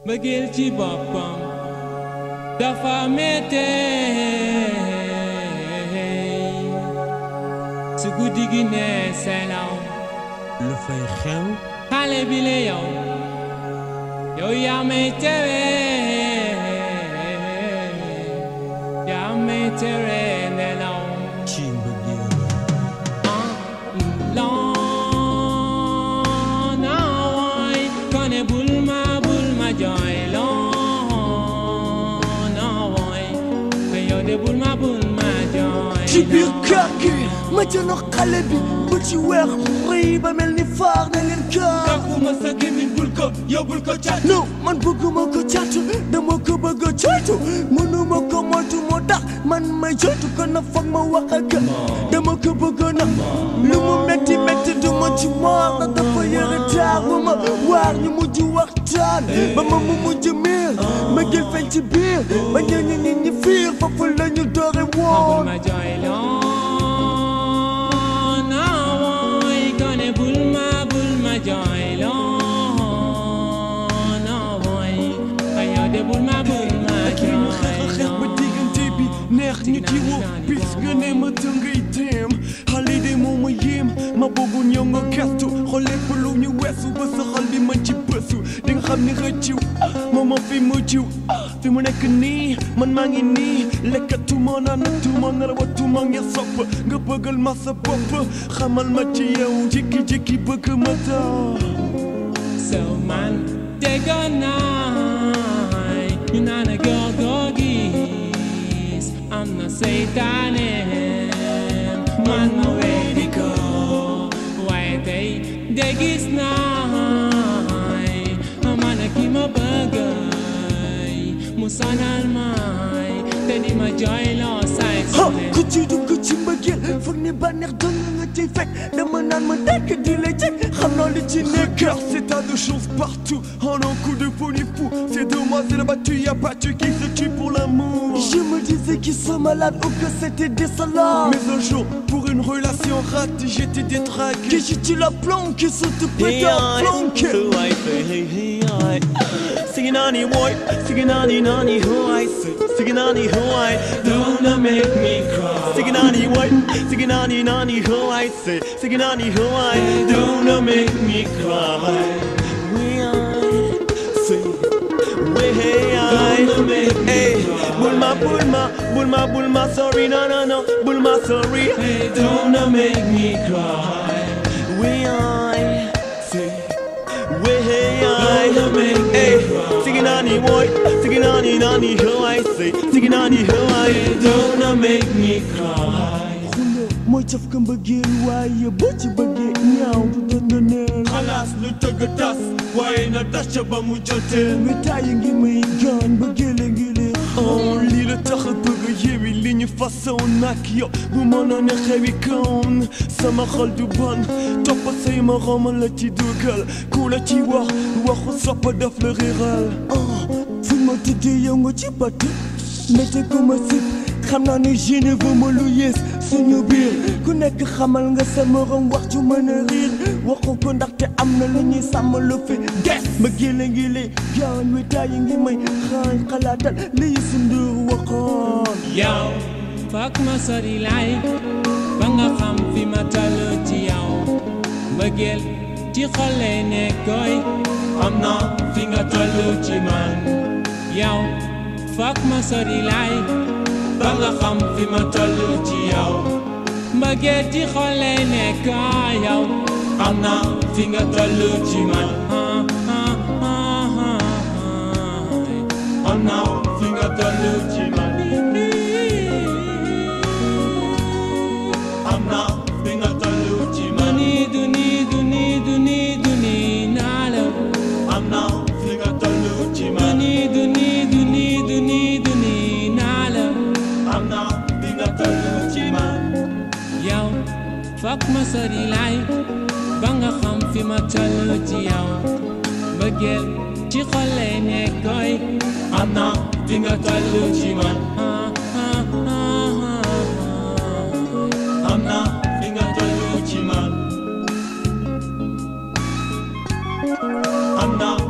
mbëggeel ci boppam dafa mettey su guddi gi ne selaw lu fay xew xale bi le yow yaa may tere yaa may tere nelaw ci mbëggeel ci biir kër gi ma jëno xale bi bu ci weex rëy ba mel ni faar na leen kër takkuma sa gémmiñ bul ko yóbbul ko caatu non man bëgguma ko caatu dama ko bëgg a coytu mënuma ko moytu moo tax man may joytu kon na foog ma wax ak dama ko bëgg na lu mu metti metti du ma ci moor na dafa yëre taar bu ma waar ñu mujj waxtaan ba ma mu mujj miir ma gil feeñ ci biir ba ñëñi nit ñi fiir foofu la ñu doore woon neex ñu ci woo bis nga ne ma tëngay teem xale de moo ma yéem ma boobu ñëw nga gestu xool lépp lu ñu weesu ba sa xol bi man ci bësu di nga xam ni xëcciw moo ma fi mu jiw fi mu nekk nii man maa ngi nii lekkatuma naanatuma nelawatuma ngir sopp nga bëggal ma sa bopp xamal ma ci yow jékki-jékki bëgg ma daw so man déggoon naay ñu naan a góor am na seytaane man ma weddi ko waaye tey de gis naay man a ki ma bëggay mu sonal may te di ma jooyloo saay ku ci dugg ci mbëggeel foog ni bànneex doon nga ciy fekk dama naan ma dëkk di la jëkk xam naa li ci nekk c'est tas de choses partout en un coup de folie fou ces demoiselles battues y'a pas tu qui se tue pour l'amour je me disais qu'ils sont malades ou que c'était des salades mais un jour pour une relation ratée j'étais détraqué que j'ai la planque sur te péter en planque singing on the boy singing on the who I say singing on the who I don't make me cry singing on the boy singing on the who I say singing on the who I don't make me cry we I say we I hey bulma sorry no bulma sorry don't make me cry we I say we I don't make me cry singing on the boy singing on the who I say singing on the who I don't make me cry mooy caf ka mbëggeel waaye boo ci bëggee ñaaw du dënd neen xalaas lu tëgg tas waaye na tas ca ba mu jotee métaay ngi may gaañ mbëggeel ngi leen oh lii la tax a bëgg yeewi li ñu façon nag yow bu mënoon a xewi kawn sama xol du bon topp say morom la ci dugal ku la ci waxu soppa daf la réeral fu ma tëddee yow nga ci batti mété ko ma sib xam naa ne géné ba ma lu yées suñu biir ku nekk xamal nga sa morom wax ju mën a riir waxu ko ndaxte am na lu ñuy sàmm lu fi des ma géle ngi lay gaañ wetaay yi ngi may xaañ xalaatal li Youssou Ndour waxoon yow fak ma sori laay ba nga xam fi ma toll ci yow mbëggeel ci xol lay nekkoy am na fi nga toll ci man yow fak ma sori laay ba nga xam fi ma toll ci yow mbëggeel ci xol lay nekk yow am na fi nga toll ci man am na fi nga toll ci man am na fi nga toll ci man duni naa la am na fi nga toll ci man duni naa la am na fi nga toll ci man yow fokk ma sori laay ba nga xam fi ma toll ci yow mbëggeel ci xol lay nekkoy am na fi nga toll ci man am na fi nga toll ci man am na